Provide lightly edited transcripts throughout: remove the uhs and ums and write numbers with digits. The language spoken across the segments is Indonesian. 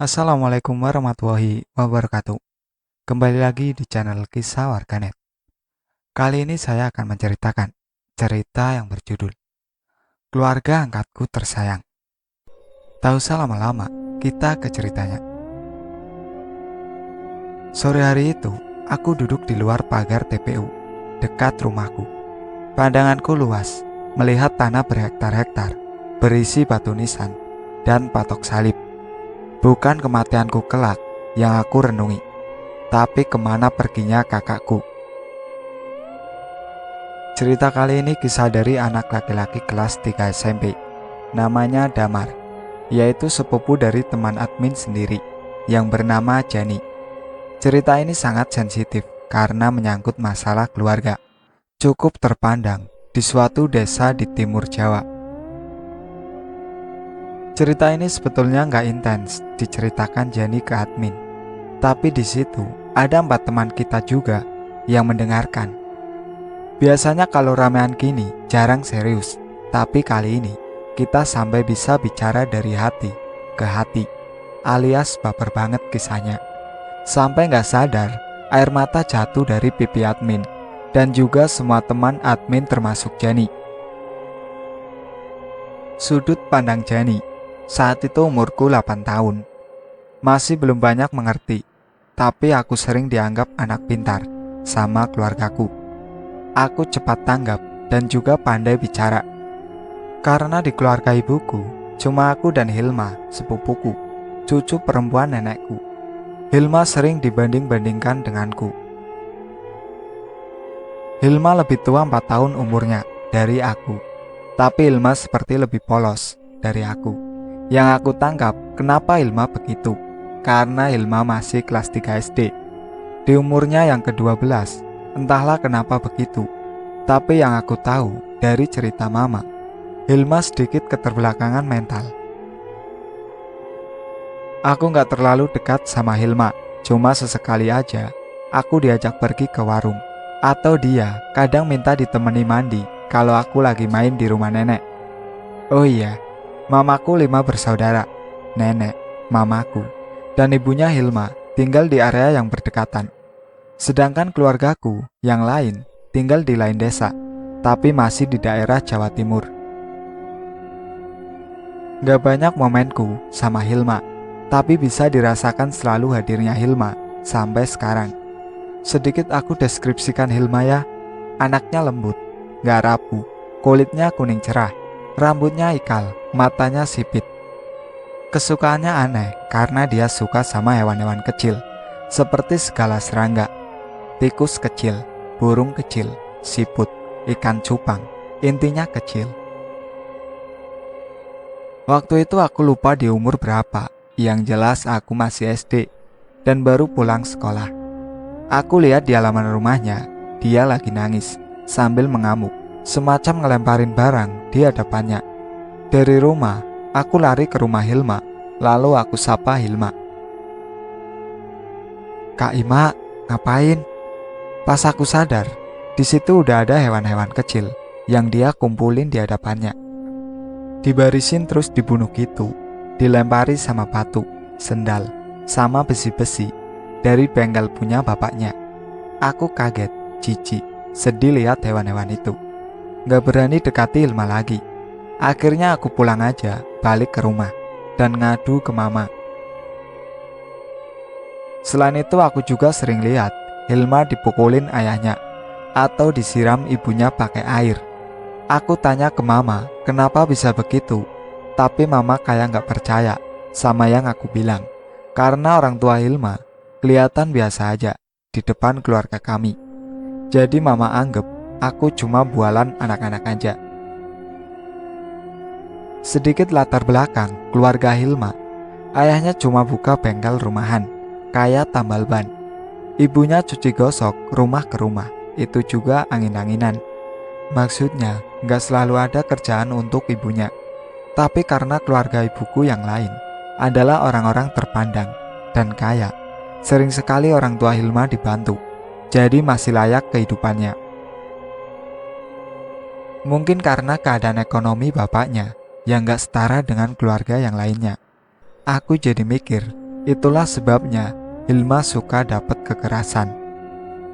Assalamualaikum warahmatullahi wabarakatuh. Kembali lagi di channel Kisah Warganet. Kali ini saya akan menceritakan cerita yang berjudul Keluarga Angkatku Tersayang. Tak usah lama-lama, kita ke ceritanya. Sore hari itu, aku duduk di luar pagar TPU, dekat rumahku. Pandanganku luas, melihat tanah berhektar-hektar, berisi batu nisan dan patok salib. Bukan kematianku kelak yang aku renungi, tapi kemana perginya kakakku. Cerita kali ini kisah dari anak laki-laki kelas 3 SMP. Namanya Damar, yaitu sepupu dari teman admin sendiri yang bernama Jani. Cerita ini sangat sensitif karena menyangkut masalah keluarga. Cukup terpandang di suatu desa di timur Jawa. Cerita ini sebetulnya nggak intens diceritakan Jani ke admin, tapi di situ ada 4 teman kita juga yang mendengarkan. Biasanya kalau ramean gini jarang serius, tapi kali ini kita sampai bisa bicara dari hati ke hati, alias baper banget kisahnya. Sampai nggak sadar air mata jatuh dari pipi admin dan juga semua teman admin termasuk Jani. Sudut pandang Jani. Saat itu umurku 8 tahun. Masih belum banyak mengerti, tapi aku sering dianggap anak pintar sama keluargaku. Aku cepat tanggap dan juga pandai bicara. Karena di keluarga ibuku, cuma aku dan Hilma, sepupuku, cucu perempuan nenekku. Hilma sering dibanding-bandingkan denganku. Hilma lebih tua 4 tahun umurnya dari aku, tapi Hilma seperti lebih polos dari aku. Yang aku tangkap, kenapa Hilma begitu? Karena Hilma masih kelas 3 SD. Di umurnya yang ke-12, entahlah kenapa begitu. Tapi yang aku tahu dari cerita mama, Hilma sedikit keterbelakangan mental. Aku gak terlalu dekat sama Hilma, cuma sesekali aja aku diajak pergi ke warung. Atau dia kadang minta ditemani mandi kalau aku lagi main di rumah nenek. Oh iya, mamaku 5 bersaudara, nenek, mamaku, dan ibunya Hilma tinggal di area yang berdekatan. Sedangkan keluargaku yang lain tinggal di lain desa, tapi masih di daerah Jawa Timur. Gak banyak momenku sama Hilma, tapi bisa dirasakan selalu hadirnya Hilma sampai sekarang. Sedikit aku deskripsikan Hilma ya, anaknya lembut, gak rapuh, kulitnya kuning cerah, rambutnya ikal, matanya sipit. Kesukaannya aneh karena dia suka sama hewan-hewan kecil, seperti segala serangga, tikus kecil, burung kecil, siput, ikan cupang, intinya kecil. Waktu itu aku lupa di umur berapa, yang jelas aku masih SD dan baru pulang sekolah. Aku lihat di halaman rumahnya, dia lagi nangis sambil mengamuk, semacam ngelemparin barang di hadapannya. Dari rumah, aku lari ke rumah Hilma, lalu aku sapa Hilma. Kak Ima, ngapain? Pas aku sadar, di situ udah ada hewan-hewan kecil yang dia kumpulin di hadapannya. Dibarisin terus dibunuh gitu, dilempari sama batu, sendal, sama besi-besi dari bengkel punya bapaknya. Aku kaget, jijik, sedih lihat hewan-hewan itu. Gak berani dekati Hilma lagi. Akhirnya aku pulang aja, balik ke rumah, dan ngadu ke mama. Selain itu aku juga sering lihat Hilma dipukulin ayahnya, atau disiram ibunya pakai air. Aku tanya ke mama, kenapa bisa begitu? Tapi mama kayak gak percaya sama yang aku bilang. Karena orang tua Hilma kelihatan biasa aja di depan keluarga kami. Jadi mama anggap aku cuma bualan anak-anak aja. Sedikit latar belakang keluarga Hilma. Ayahnya cuma buka bengkel rumahan, kayak tambal ban. Ibunya cuci gosok rumah ke rumah, itu juga angin-anginan. Maksudnya, gak selalu ada kerjaan untuk ibunya. Tapi karena keluarga ibuku yang lain adalah orang-orang terpandang dan kaya, sering sekali orang tua Hilma dibantu, jadi masih layak kehidupannya. Mungkin karena keadaan ekonomi bapaknya yang gak setara dengan keluarga yang lainnya. Aku jadi mikir, Itulah sebabnya Hilma suka dapat kekerasan.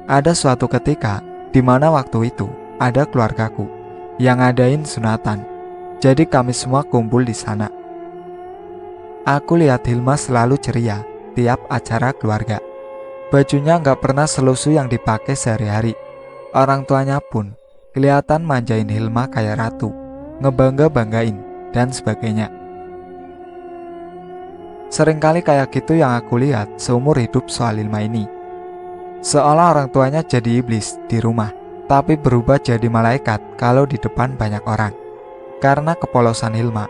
Ada suatu ketika di mana waktu itu ada keluargaku yang ngadain sunatan. Jadi kami semua kumpul di sana. Aku lihat Hilma selalu ceria tiap acara keluarga. Bajunya nggak pernah selusuh yang dipakai sehari-hari. Orang tuanya pun kelihatan manjain Hilma kayak ratu, ngebangga-banggain, dan sebagainya. Seringkali kayak gitu yang aku lihat seumur hidup soal Hilma ini. Seolah orang tuanya jadi iblis di rumah, tapi berubah jadi malaikat kalau di depan banyak orang. Karena kepolosan Hilma,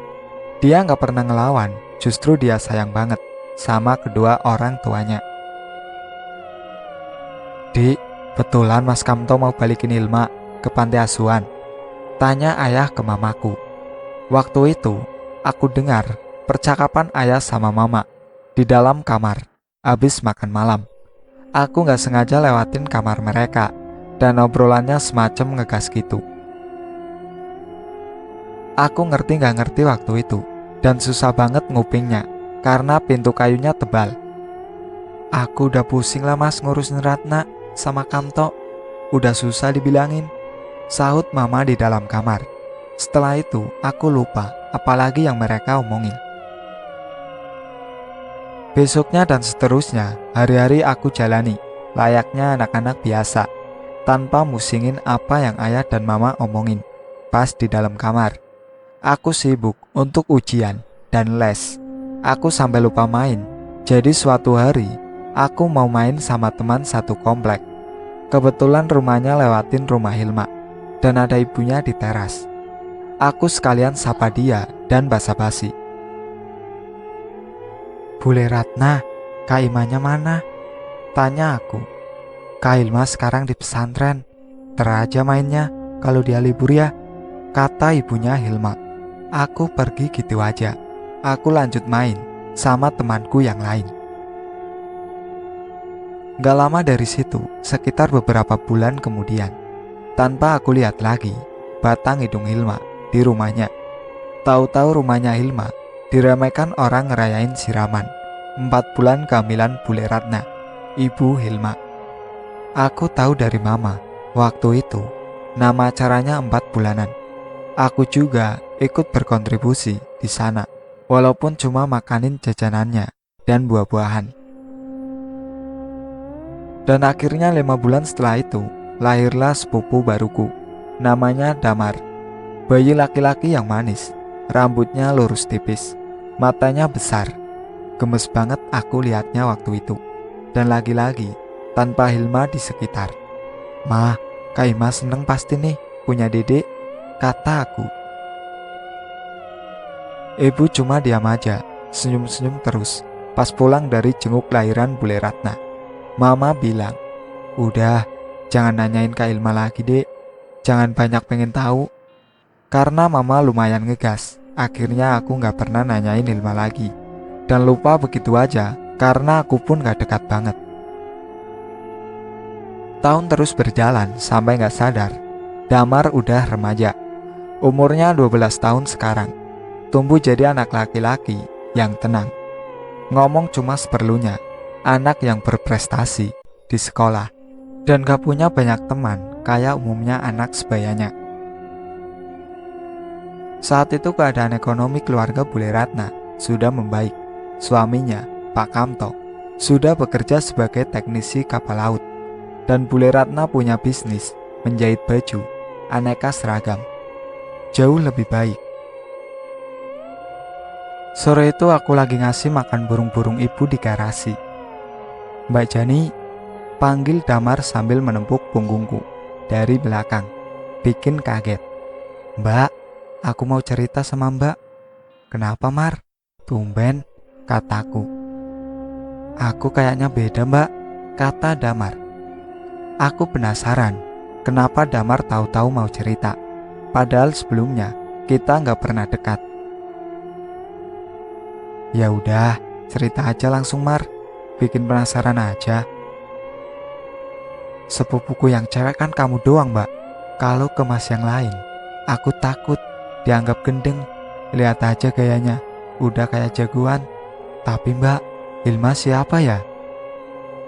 dia nggak pernah ngelawan, justru dia sayang banget sama kedua orang tuanya. Dik, betulan Mas Kamto mau balikin Hilma ke panti asuhan? Tanya ayah ke mamaku. Waktu itu, aku dengar percakapan ayah sama mama di dalam kamar habis makan malam. Aku gak sengaja lewatin kamar mereka dan obrolannya semacam ngegas gitu. Aku ngerti gak ngerti waktu itu dan susah banget ngupingnya karena pintu kayunya tebal. Aku udah pusing lah mas ngurusin Ratna sama Kamto. Udah susah dibilangin, sahut mama di dalam kamar. Setelah itu aku lupa apalagi yang mereka omongin. Besoknya dan seterusnya, hari-hari aku jalani layaknya anak-anak biasa, tanpa musingin apa yang ayah dan mama omongin. Pas di dalam kamar, aku sibuk untuk ujian dan les. Aku sampai lupa main. Jadi suatu hari, aku mau main sama teman satu komplek. Kebetulan rumahnya lewatin rumah Hilma, dan ada ibunya di teras. Aku sekalian sapa dia dan basa-basi. Bule Ratna, Kak Imanya mana? Tanya aku. Kak Ilma sekarang di pesantren. Teraja mainnya kalau dia libur ya, kata ibunya Hilma. Aku pergi gitu aja. Aku lanjut main sama temanku yang lain. Gak lama dari situ, sekitar beberapa bulan kemudian, tanpa aku lihat lagi, batang hidung Hilma di rumahnya. Tahu-tahu rumahnya Hilma diramaikan orang ngerayain siraman 4 bulan kehamilan Bule Ratna, ibu Hilma. Aku tahu dari mama, waktu itu nama acaranya 4 bulanan. Aku juga ikut berkontribusi di sana, walaupun cuma makanin jajanannya dan buah-buahan. Dan akhirnya 5 bulan setelah itu, lahirlah sepupu baruku, namanya Damar. Bayi laki-laki yang manis, rambutnya lurus tipis, matanya besar. Gemes banget aku lihatnya waktu itu. Dan lagi-lagi tanpa Hilma di sekitar. Ma, Kak Ima seneng pasti nih punya dedek, kata aku. Ibu cuma diam aja, senyum-senyum terus. Pas pulang dari jenguk lahiran Bule Ratna, Mama bilang, udah, jangan nanyain Kak Ilma lagi dek. Jangan banyak pengen tahu. Karena mama lumayan ngegas, akhirnya aku gak pernah nanyain Hilma lagi. Dan lupa begitu aja, karena aku pun gak dekat banget. Tahun terus berjalan sampai gak sadar, Damar udah remaja. Umurnya 12 tahun sekarang. Tumbuh jadi anak laki-laki yang tenang. Ngomong cuma seperlunya, anak yang berprestasi di sekolah. Dan gak punya banyak teman kayak umumnya anak sebayanya. Saat itu keadaan ekonomi keluarga Bule Ratna sudah membaik. Suaminya, Pak Kamto, sudah bekerja sebagai teknisi kapal laut. Dan Bule Ratna punya bisnis menjahit baju aneka seragam. Jauh lebih baik. Sore itu aku lagi ngasih makan burung-burung ibu di garasi. Mbak Jani, panggil Damar sambil menempuk punggungku dari belakang, bikin kaget. Mbak, aku mau cerita sama Mbak. Kenapa Mar? Tumben, kataku. Aku kayaknya beda Mbak, kata Damar. Aku penasaran, kenapa Damar tahu-tahu mau cerita, padahal sebelumnya kita gak pernah dekat. Ya udah, cerita aja langsung Mar, bikin penasaran aja. Sepupuku yang cewek kan kamu doang Mbak. Kalau ke mas yang lain, aku takut dianggap gendeng. Lihat aja gayanya, udah kayak jagoan. Tapi Mbak, Hilma siapa ya?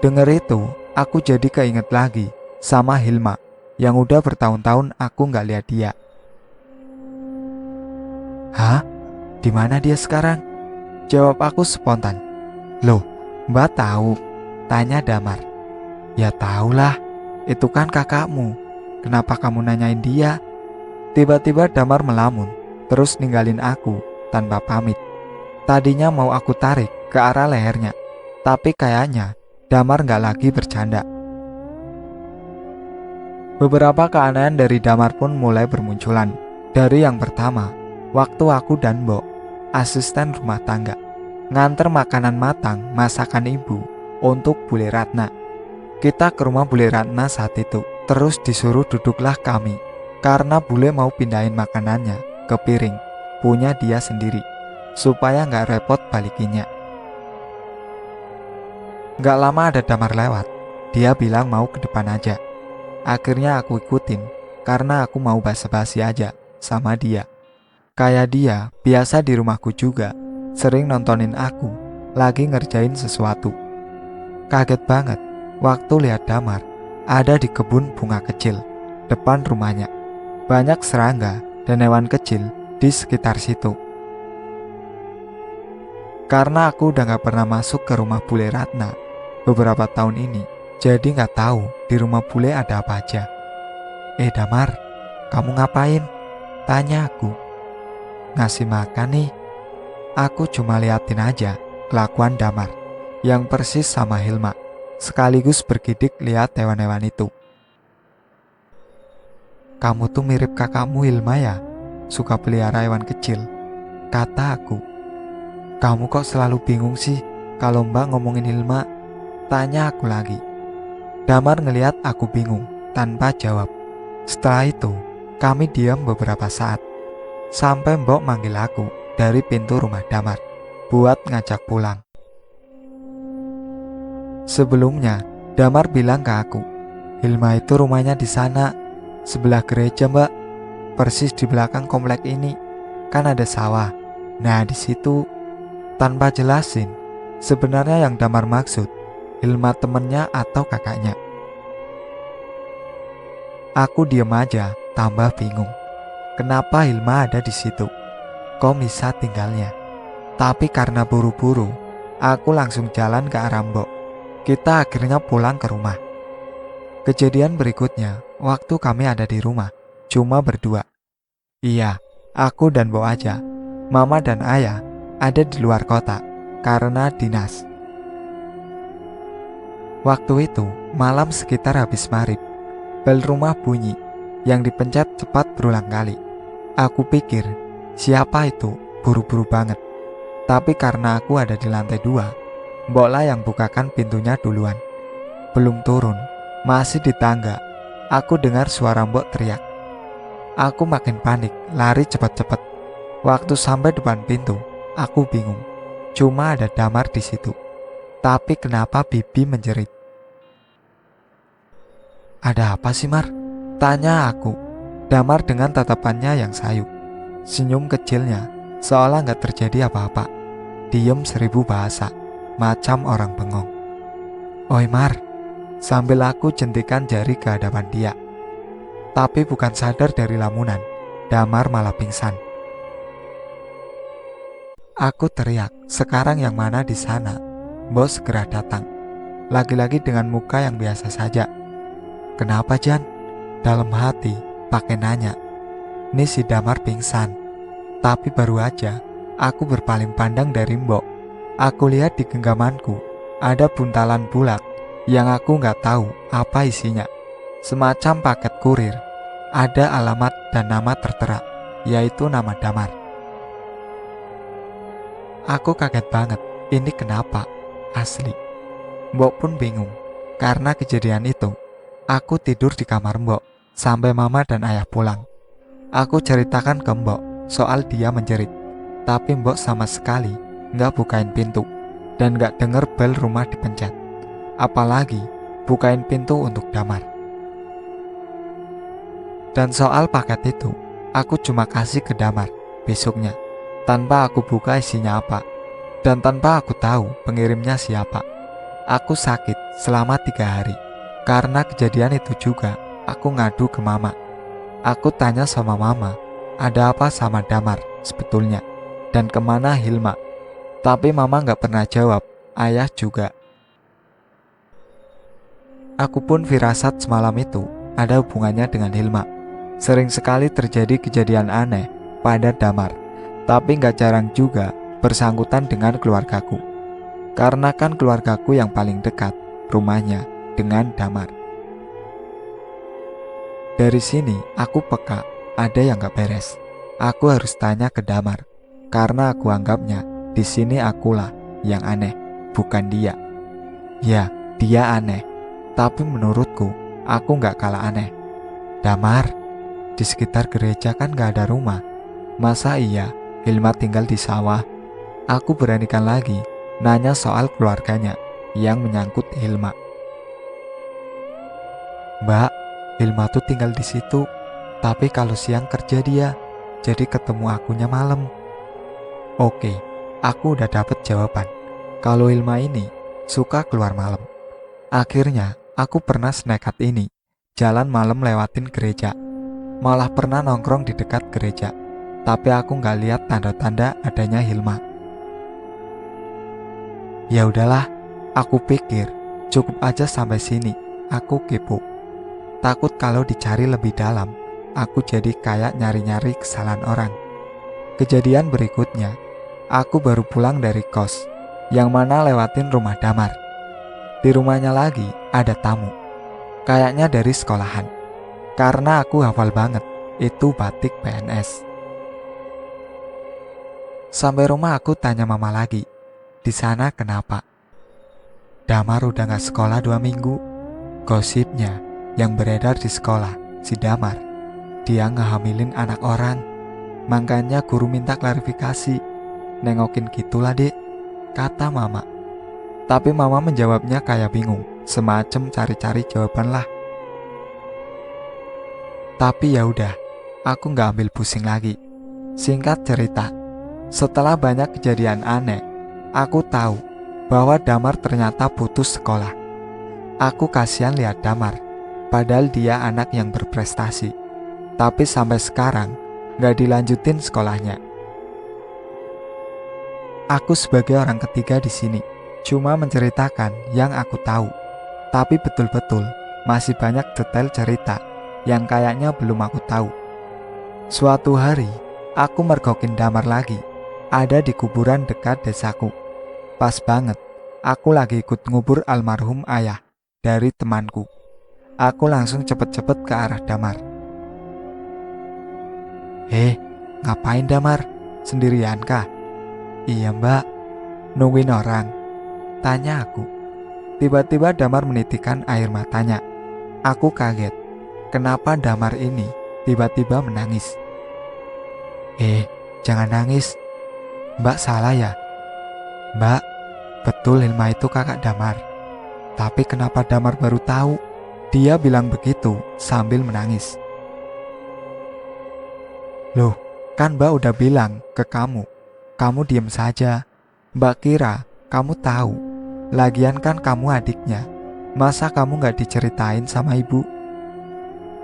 Dengar itu, aku jadi keinget lagi sama Hilma yang udah bertahun-tahun aku nggak lihat dia. Hah? Di mana dia sekarang? Jawab aku spontan. Loh, Mbak tahu? Tanya Damar. Ya tahulah, itu kan kakakmu. Kenapa kamu nanyain dia? Tiba-tiba Damar melamun, terus ninggalin aku tanpa pamit. Tadinya mau aku tarik ke arah lehernya, tapi kayaknya Damar nggak lagi bercanda. Beberapa keanehan dari Damar pun mulai bermunculan. Dari yang pertama, waktu aku dan Mbok, asisten rumah tangga, nganter makanan matang masakan ibu untuk Bule Ratna. Kita ke rumah Bule Ratna saat itu, terus disuruh duduklah kami, karena Bule mau pindahin makanannya ke piring punya dia sendiri, supaya nggak repot balikinnya. Nggak lama ada Damar lewat, dia bilang mau ke depan aja. Akhirnya aku ikutin, karena aku mau basa-basi aja sama dia. Kayak dia biasa di rumahku juga, sering nontonin aku lagi ngerjain sesuatu. Kaget banget waktu lihat Damar ada di kebun bunga kecil depan rumahnya. Banyak serangga dan hewan kecil di sekitar situ. Karena aku udah gak pernah masuk ke rumah Bule Ratna beberapa tahun ini, jadi gak tahu di rumah Bule ada apa aja. Damar, kamu ngapain? Tanya aku. Ngasih makan nih. Aku cuma liatin aja kelakuan Damar yang persis sama Hilma, sekaligus bergidik lihat hewan-hewan itu. Kamu tuh mirip kakakmu Hilma ya, suka pelihara hewan kecil, kata aku. Kamu kok selalu bingung sih kalau Mbak ngomongin Hilma? Tanya aku lagi. Damar ngeliat aku bingung tanpa jawab. Setelah itu, kami diam beberapa saat, sampai Mbok manggil aku dari pintu rumah Damar buat ngajak pulang. Sebelumnya, Damar bilang ke aku, Hilma itu rumahnya di sana, sebelah gereja Mbak, persis di belakang komplek ini, kan ada sawah. Nah di situ, tanpa jelasin, sebenarnya yang Damar maksud, Hilma temennya atau kakaknya. Aku diam aja, tambah bingung. Kenapa Hilma ada di situ? Kok bisa tinggalnya? Tapi karena buru-buru, aku langsung jalan ke arah Mbok. Kita akhirnya pulang ke rumah. Kejadian berikutnya, waktu kami ada di rumah, cuma berdua. Iya, aku dan Mbok aja. Mama dan ayah ada di luar kota karena dinas. Waktu itu, malam sekitar habis maghrib, bel rumah bunyi, yang dipencet cepat berulang kali. Aku pikir, siapa itu? Buru-buru banget. Tapi karena aku ada di lantai 2, Mboklah yang bukakan pintunya duluan. Belum turun, masih di tangga, aku dengar suara Mbok teriak. Aku makin panik, lari cepat-cepat. Waktu sampai depan pintu, aku bingung. Cuma ada Damar di situ. Tapi kenapa Bibi menjerit? Ada apa sih Mar? Tanya aku. Damar dengan tatapannya yang sayu. Senyum kecilnya seolah gak terjadi apa-apa. Diem 1000 bahasa, macam orang bengong. Oi Mar, sambil aku jentikan jari ke hadapan dia. Tapi bukan sadar dari lamunan, Damar malah pingsan. Aku teriak, sekarang yang mana di sana? Bos segera datang. Lagi-lagi dengan muka yang biasa saja. Kenapa Jan? Dalam hati, pakai nanya. Nih si Damar pingsan. Tapi baru aja, aku berpaling pandang dari Mbok. Aku lihat di genggamanku, ada buntalan bulat yang aku gak tahu apa isinya. Semacam paket kurir. Ada alamat dan nama tertera, yaitu nama Damar. Aku kaget banget, ini kenapa? Asli. Mbok pun bingung, karena kejadian itu. Aku tidur di kamar Mbok sampai mama dan ayah pulang. Aku ceritakan ke Mbok soal dia menjerit, tapi Mbok sama sekali gak bukain pintu dan gak denger bel rumah dipencet. Apalagi bukain pintu untuk Damar. Dan soal paket itu, aku cuma kasih ke Damar besoknya, tanpa aku buka isinya apa. Dan tanpa aku tahu pengirimnya siapa, aku sakit selama 3 hari. Karena kejadian itu juga, aku ngadu ke mama. Aku tanya sama mama, ada apa sama Damar sebetulnya, dan kemana Hilma. Tapi mama gak pernah jawab, ayah juga. Aku pun firasat semalam itu ada hubungannya dengan Hilma. Sering sekali terjadi kejadian aneh pada Damar, tapi gak jarang juga bersangkutan dengan keluargaku. Karena kan keluargaku yang paling dekat rumahnya dengan Damar. Dari sini aku peka ada yang gak beres. Aku harus tanya ke Damar, karena aku anggapnya di sini akulah yang aneh, bukan dia. Ya, dia aneh, tapi menurutku aku gak kalah aneh. Damar, di sekitar gereja kan gak ada rumah. Masa iya Hilma tinggal di sawah? Aku beranikan lagi nanya soal keluarganya yang menyangkut Hilma. Mbak, Hilma tuh tinggal di situ, tapi kalau siang kerja dia, jadi ketemu akunya malam. Oke, aku udah dapet jawaban. Kalau Hilma ini suka keluar malam. Akhirnya, aku pernah senekat ini, jalan malam lewatin gereja. Malah pernah nongkrong di dekat gereja, tapi aku nggak lihat tanda-tanda adanya Hilma. Ya udahlah, aku pikir cukup aja sampai sini. Aku kepo. Takut kalau dicari lebih dalam, aku jadi kayak nyari-nyari kesalahan orang. Kejadian berikutnya, aku baru pulang dari kos, yang mana lewatin rumah Damar. Di rumahnya lagi ada tamu, kayaknya dari sekolahan. Karena aku hafal banget, itu batik PNS. Sampai rumah aku tanya mama lagi, di sana kenapa? Damar udah gak sekolah 2 minggu. Gosipnya yang beredar di sekolah, si Damar, dia ngehamilin anak orang. Makanya guru minta klarifikasi. Nengokin gitulah dek, kata mama. Tapi mama menjawabnya kayak bingung, semacam cari-cari jawaban lah. Tapi ya udah, aku gak ambil pusing lagi. Singkat cerita, setelah banyak kejadian aneh, aku tahu bahwa Damar ternyata putus sekolah. Aku kasihan lihat Damar, padahal dia anak yang berprestasi. Tapi sampai sekarang gak dilanjutin sekolahnya. Aku sebagai orang ketiga di sini cuma menceritakan yang aku tahu. Tapi betul-betul masih banyak detail cerita yang kayaknya belum aku tahu. Suatu hari, aku mergokin Damar lagi, ada di kuburan dekat desaku. Pas banget, aku lagi ikut ngubur almarhum ayah dari temanku. Aku langsung cepet-cepet ke arah Damar. Ngapain Damar? Sendirian kah? Iya mbak, nungguin orang, tanya aku. Tiba-tiba Damar menitikkan air matanya. Aku kaget, kenapa Damar ini tiba-tiba menangis. Jangan nangis, mbak salah ya? Mbak, betul Hilma itu kakak Damar. Tapi kenapa Damar baru tahu? Dia bilang begitu sambil menangis. Loh, kan mbak udah bilang ke kamu diem saja. Mbak kira kamu tahu. Lagian kan kamu adiknya. Masa kamu gak diceritain sama ibu?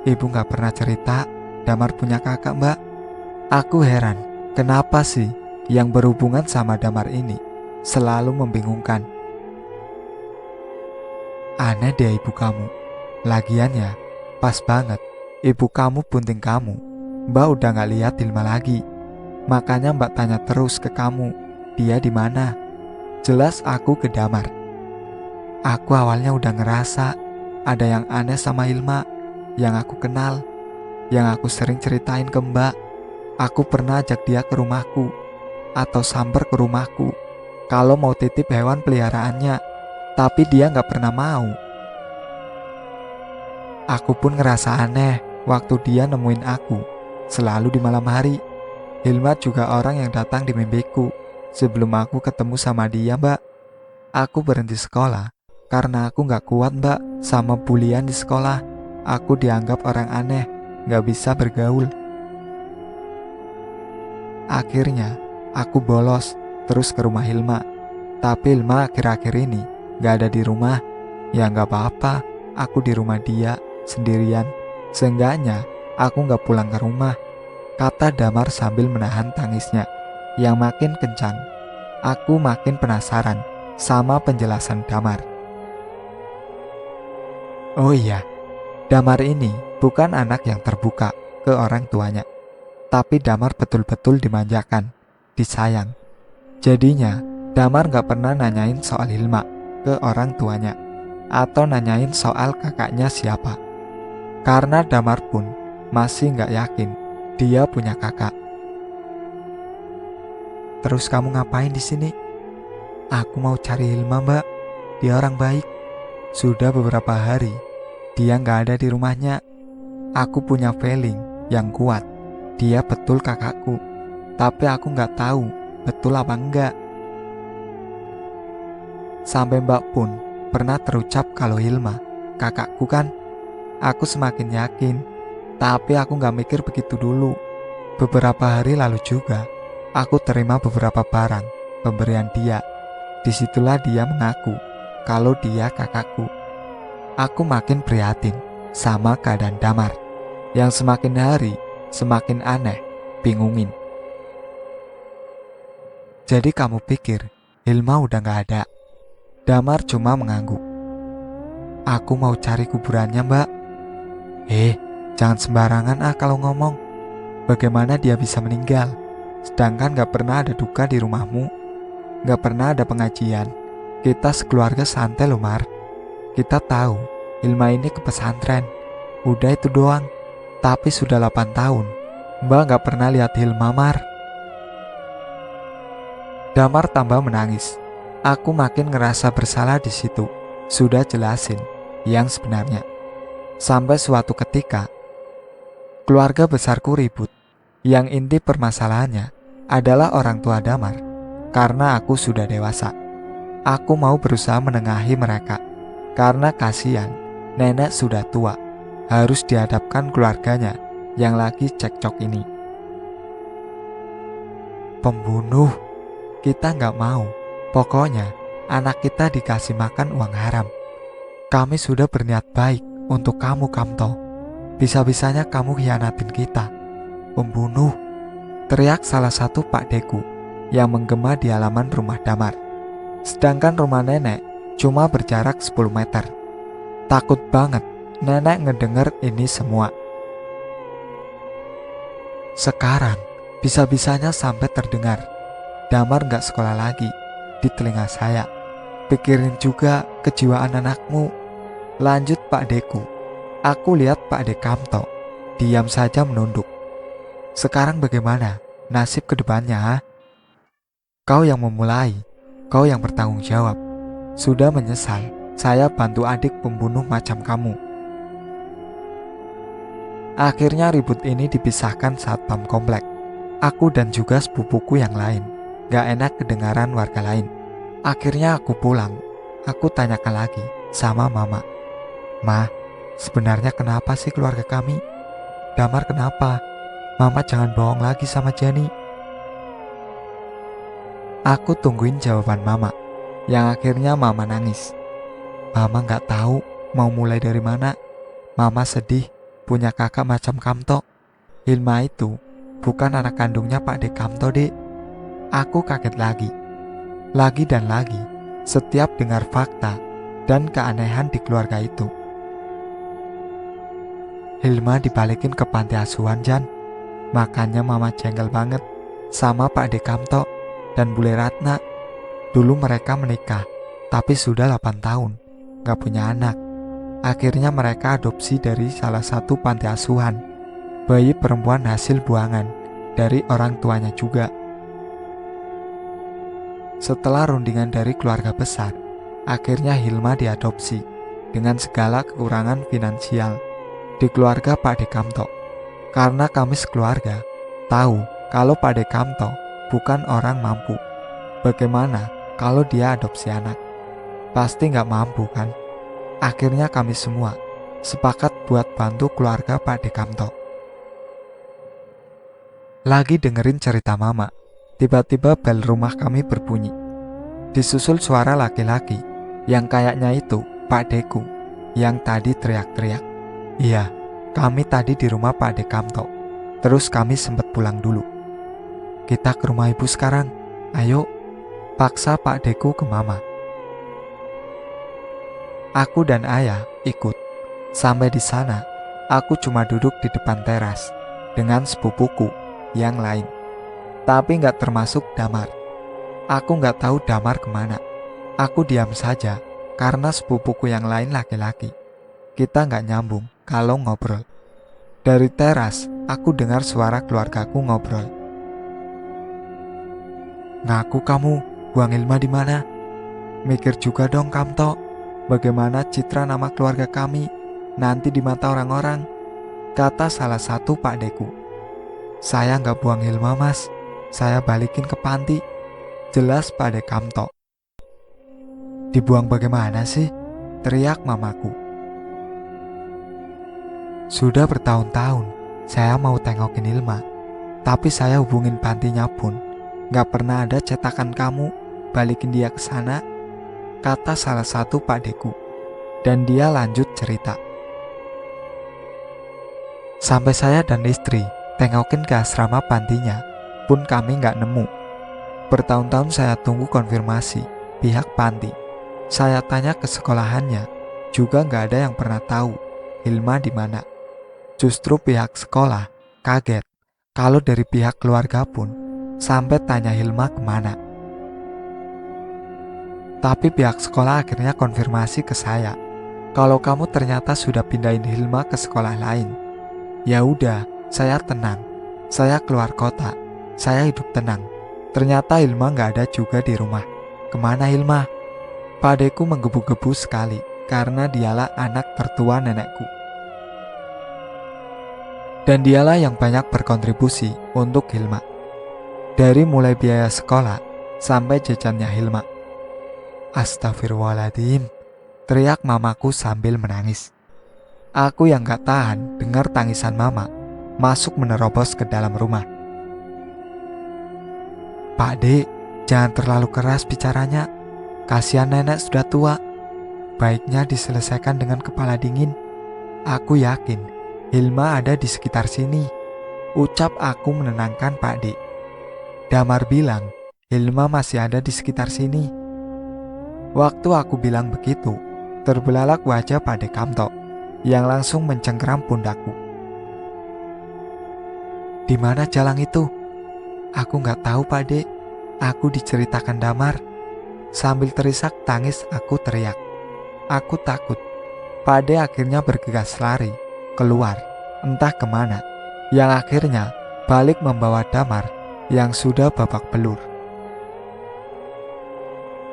Ibu gak pernah cerita Damar punya kakak mbak. Aku heran, kenapa sih yang berhubungan sama Damar ini selalu membingungkan. Aneh deh ibu kamu. Lagian ya, pas banget ibu kamu bunting kamu. Mbak udah gak lihat Hilma lagi. Makanya mbak tanya terus ke kamu, dia di mana? Jelas aku ke Damar. Aku awalnya udah ngerasa ada yang aneh sama Hilma, yang aku kenal, yang aku sering ceritain ke mbak. Aku pernah ajak dia ke rumahku, atau samper ke rumahku, kalau mau titip hewan peliharaannya. Tapi dia gak pernah mau. Aku pun ngerasa aneh waktu dia nemuin aku, selalu di malam hari. Hilma juga orang yang datang di mimpiku sebelum aku ketemu sama dia mbak. Aku berhenti sekolah karena aku gak kuat mbak sama bulian di sekolah. Aku dianggap orang aneh, gak bisa bergaul. Akhirnya aku bolos terus ke rumah Hilma. Tapi Hilma akhir-akhir ini gak ada di rumah. Ya gak apa-apa, aku di rumah dia sendirian. Seenggaknya aku gak pulang ke rumah, kata Damar sambil menahan tangisnya yang makin kencang. Aku makin penasaran sama penjelasan Damar. Oh iya, Damar ini bukan anak yang terbuka ke orang tuanya. Tapi Damar betul-betul dimanjakan, disayang. Jadinya Damar gak pernah nanyain soal Hilma ke orang tuanya, atau nanyain soal kakaknya siapa. Karena Damar pun masih gak yakin dia punya kakak. Terus kamu ngapain di sini? Aku mau cari Hilma, Mbak. Dia orang baik. Sudah beberapa hari dia gak ada di rumahnya. Aku punya feeling yang kuat dia betul kakakku. Tapi aku gak tahu betul apa enggak. Sampai Mbak pun pernah terucap kalau Hilma kakakku kan. Aku semakin yakin. Tapi aku gak mikir begitu dulu. Beberapa hari lalu juga aku terima beberapa barang pemberian dia. Disitulah dia mengaku kalau dia kakakku. Aku makin prihatin sama keadaan Damar yang semakin hari semakin aneh, bingungin. Jadi kamu pikir Hilma udah gak ada? Damar cuma mengangguk. Aku mau cari kuburannya, Mbak. Jangan sembarangan kalau ngomong. Bagaimana dia bisa meninggal? Sedangkan gak pernah ada duka di rumahmu. Gak pernah ada pengajian. Kita sekeluarga santai loh, Mar. Kita tahu Hilma ini ke pesantren. Udah itu doang. Tapi sudah 8 tahun Mbak gak pernah lihat Hilma, Mar. Damar tambah menangis. Aku makin ngerasa bersalah di situ. Sudah jelasin yang sebenarnya. Sampai suatu ketika keluarga besarku ribut. Yang inti permasalahannya adalah orang tua Damar. Karena aku sudah dewasa, aku mau berusaha menengahi mereka. Karena kasihan, nenek sudah tua, harus dihadapkan keluarganya yang lagi cekcok ini. Pembunuh, kita gak mau. Pokoknya anak kita dikasih makan uang haram. Kami sudah berniat baik untuk kamu, Kamto. Bisa-bisanya kamu khianatin kita. Pembunuh, teriak salah satu Pak Deku yang menggema di halaman rumah Damar. Sedangkan rumah nenek cuma berjarak 10 meter. Takut banget nenek ngedenger ini semua. Sekarang bisa-bisanya sampai terdengar Damar gak sekolah lagi di telinga saya. Pikirin juga kejiwaan anakmu. Lanjut Pak Deku. Aku lihat Pak Dekamto diam saja menunduk. Sekarang bagaimana nasib kedepannya, ha? Kau yang memulai, kau yang bertanggung jawab. Sudah menyesal saya bantu adik pembunuh macam kamu. Akhirnya ribut ini dipisahkan saat pam komplek. Aku dan juga sepupuku yang lain. Gak enak kedengaran warga lain. Akhirnya aku pulang. Aku tanyakan lagi sama mama. Ma, sebenarnya kenapa sih keluarga kami? Damar kenapa? Mama jangan bohong lagi sama Jenny. Aku tungguin jawaban mama. Yang akhirnya mama nangis. Mama gak tahu mau mulai dari mana. Mama sedih punya kakak macam Kamto. Hilma itu bukan anak kandungnya Pak Dek Kamto, Dek. Aku kaget lagi dan lagi setiap dengar fakta dan keanehan di keluarga itu. Hilma dibalikin ke panti asuhan, Jan. Makanya mama jengkel banget sama Pak Dek Kamto dan Bule Ratna. Dulu mereka menikah, tapi sudah 8 tahun gak punya anak. Akhirnya mereka adopsi dari salah satu panti asuhan, bayi perempuan hasil buangan dari orang tuanya juga. Setelah rundingan dari keluarga besar, akhirnya Hilma diadopsi dengan segala kekurangan finansial di keluarga Pak Dekamto. Karena kami sekeluarga tahu kalau Pak Dekamto bukan orang mampu. Bagaimana kalau dia adopsi anak? Pasti gak mampu kan? Akhirnya kami semua sepakat buat bantu keluarga Pak Dekamto. Lagi dengerin cerita mama, tiba-tiba bel rumah kami berbunyi. Disusul suara laki-laki yang kayaknya itu Pak Deku yang tadi teriak-teriak. Iya, kami tadi di rumah Pak Dekamto. Terus kami sempat pulang dulu. Kita ke rumah ibu sekarang. Ayo, paksa Pak Deku ke mama. Aku dan ayah ikut. Sampai di sana, aku cuma duduk di depan teras dengan sepupuku yang lain. Tapi gak termasuk Damar. Aku gak tahu Damar kemana. Aku diam saja karena sepupuku yang lain laki-laki. Kita gak nyambung kalau ngobrol. Dari teras, aku dengar suara keluargaku ngobrol. Ngaku kamu, buang Hilma di mana? Mikir juga dong Kamto, bagaimana citra nama keluarga kami nanti di mata orang-orang, kata salah satu Pak Deku. Saya gak buang Hilma mas, saya balikin ke panti, jelas Pak Dekamto. Dibuang bagaimana sih? Teriak mamaku. Sudah bertahun-tahun saya mau tengokin Hilma, tapi saya hubungin pantinya pun gak pernah ada cetakan kamu balikin dia ke sana, kata salah satu Pak Deku. Dan dia lanjut cerita. Sampai saya dan istri tengokin ke asrama pantinya pun kami gak nemu. Bertahun-tahun saya tunggu konfirmasi pihak panti. Saya tanya ke sekolahannya, juga gak ada yang pernah tahu Hilma di mana. Justru pihak sekolah kaget kalau dari pihak keluarga pun sampai tanya Hilma kemana. Tapi pihak sekolah akhirnya konfirmasi ke saya kalau kamu ternyata sudah pindahin Hilma ke sekolah lain. Ya udah, saya tenang. Saya keluar kota. Saya hidup tenang. Ternyata Hilma gak ada juga di rumah. Kemana Hilma? Pak Deku menggebu-gebu sekali karena dialah anak tertua nenekku. Dan dialah yang banyak berkontribusi untuk Hilma. Dari mulai biaya sekolah sampai jajannya Hilma. Astagfirullahaladzim, teriak mamaku sambil menangis. Aku yang gak tahan dengar tangisan mama masuk menerobos ke dalam rumah. Pak Dek, jangan terlalu keras bicaranya. Kasihan nenek sudah tua. Baiknya diselesaikan dengan kepala dingin. Aku yakin Hilma ada di sekitar sini, ucap aku menenangkan Pak Dek. Damar bilang Hilma masih ada di sekitar sini. Waktu aku bilang begitu, terbelalak wajah Pak Dekamto yang langsung mencengkeram pundakku. Di mana jalang itu? Aku gak tahu Pak Dek. Aku diceritakan Damar. Sambil terisak tangis aku teriak. Aku takut. Pak Dek akhirnya bergegas lari keluar entah kemana, yang akhirnya balik membawa Damar yang sudah babak belur.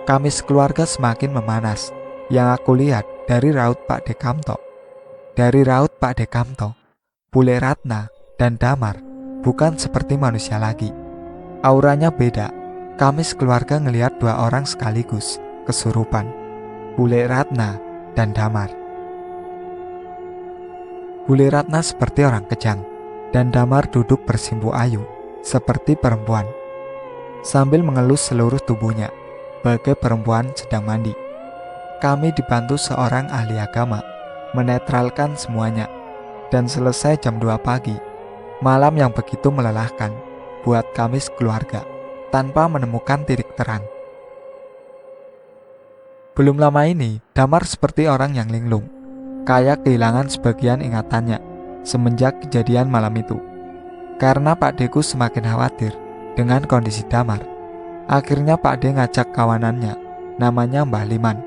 Kamis keluarga semakin memanas yang aku lihat dari raut Pak Dekamto. Dari raut Pak Dekamto, Bule Ratna dan Damar bukan seperti manusia lagi. Auranya beda. Kamis keluarga ngelihat dua orang sekaligus kesurupan, Bule Ratna dan Damar. Bule Ratna seperti orang kejang, dan Damar duduk bersimpu ayu seperti perempuan, sambil mengelus seluruh tubuhnya bagai perempuan sedang mandi. Kami dibantu seorang ahli agama menetralkan semuanya, dan selesai jam 2 pagi. Malam yang begitu melelahkan buat Kamis keluarga, tanpa menemukan titik terang. Belum lama ini, Damar seperti orang yang linglung, kayak kehilangan sebagian ingatannya semenjak kejadian malam itu. Karena Pak Deku semakin khawatir dengan kondisi Damar, akhirnya Pak De ngajak kawanannya, namanya Mbah Liman,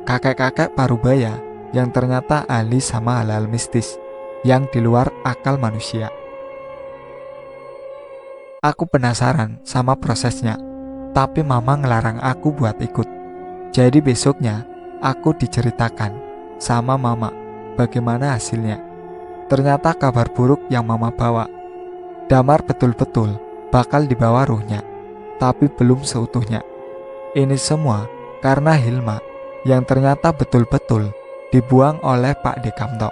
kakek-kakek Parubaya yang ternyata ahli sama hal-hal mistis yang di luar akal manusia. Aku penasaran sama prosesnya, tapi mama ngelarang aku buat ikut. Jadi besoknya aku diceritakan sama mama bagaimana hasilnya. Ternyata kabar buruk yang mama bawa. Damar betul-betul bakal dibawa ruhnya, tapi belum seutuhnya. Ini semua karena Hilma yang ternyata betul-betul dibuang oleh Pak Dekamto.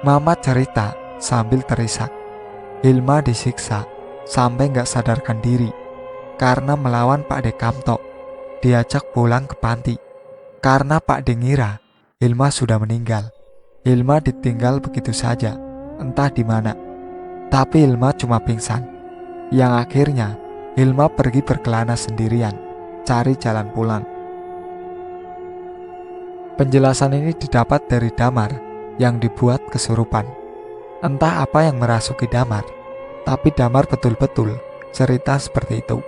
Mama cerita sambil terisak. Hilma disiksa sampai gak sadarkan diri. karena melawan Pak De Kamto, diajak pulang ke panti. Karena Pak De ngira Hilma sudah meninggal. Hilma ditinggal begitu saja, entah di mana. Tapi Hilma cuma pingsan. Yang akhirnya Hilma pergi berkelana sendirian, cari jalan pulang. Penjelasan ini didapat dari Damar yang dibuat kesurupan. Entah apa yang merasuki Damar, tapi Damar betul-betul cerita seperti itu.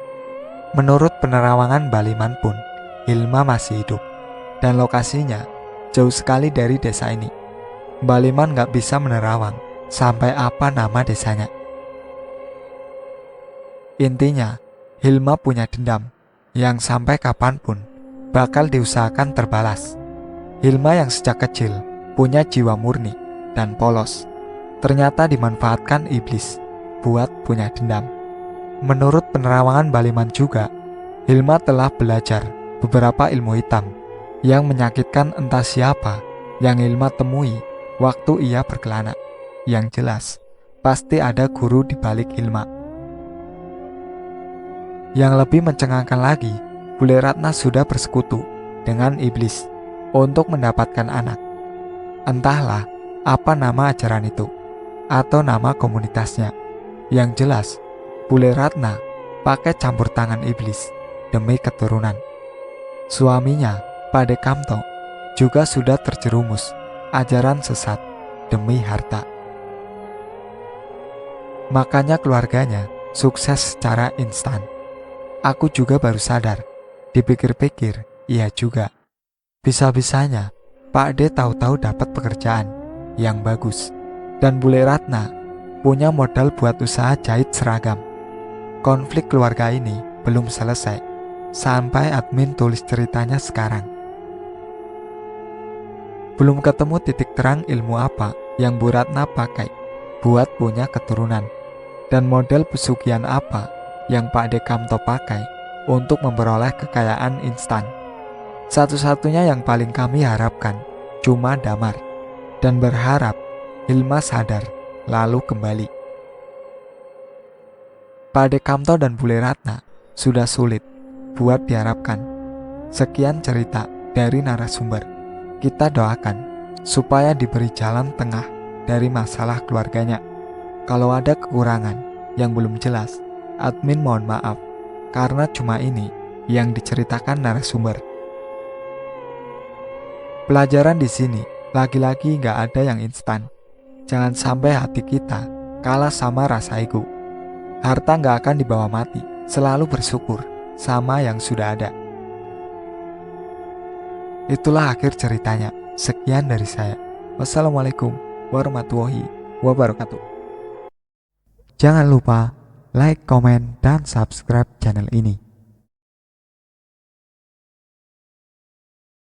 Menurut penerawangan Baliman pun, Hilma masih hidup, dan lokasinya jauh sekali dari desa ini. Baliman gak bisa menerawang sampai apa nama desanya. Intinya, Hilma punya dendam yang sampai kapanpun bakal diusahakan terbalas. Hilma yang sejak kecil punya jiwa murni dan polos, ternyata dimanfaatkan iblis buat punya dendam. Menurut penerawangan Baliman juga, Hilma telah belajar beberapa ilmu hitam yang menyakitkan entah siapa yang Hilma temui waktu ia berkelana. Yang jelas, pasti ada guru di balik Hilma. Yang lebih mencengangkan lagi, Bule Ratna sudah bersekutu dengan iblis untuk mendapatkan anak. Entahlah apa nama ajaran itu atau nama komunitasnya. Yang jelas, Bule Ratna pakai campur tangan iblis demi keturunan. Suaminya, Pak De Kamto, juga sudah terjerumus ajaran sesat demi harta. Makanya keluarganya sukses secara instan. Aku juga baru sadar, dipikir-pikir, iya juga. Bisa-bisanya Pak De tahu-tahu dapat pekerjaan yang bagus, dan Bule Ratna punya modal buat usaha jahit seragam. Konflik keluarga ini belum selesai, sampai admin tulis ceritanya sekarang. Belum ketemu titik terang ilmu apa yang Bu Ratna pakai buat punya keturunan, dan model pesugihan apa yang Pak De Kamto pakai untuk memperoleh kekayaan instan. Satu-satunya yang paling kami harapkan cuma Damar, dan berharap Hilma sadar lalu kembali. Pak De Kamto dan Bule Ratna sudah sulit buat diharapkan. Sekian cerita dari narasumber. Kita doakan supaya diberi jalan tengah dari masalah keluarganya. Kalau ada kekurangan yang belum jelas, admin mohon maaf, karena cuma ini yang diceritakan narasumber. Pelajaran di sini, lagi-lagi gak ada yang instan. Jangan sampai hati kita kalah sama rasa ego. Harta gak akan dibawa mati, selalu bersyukur sama yang sudah ada. Itulah akhir ceritanya. Sekian dari saya. Wassalamualaikum warahmatullahi wabarakatuh. Jangan lupa like, komen, dan subscribe channel ini.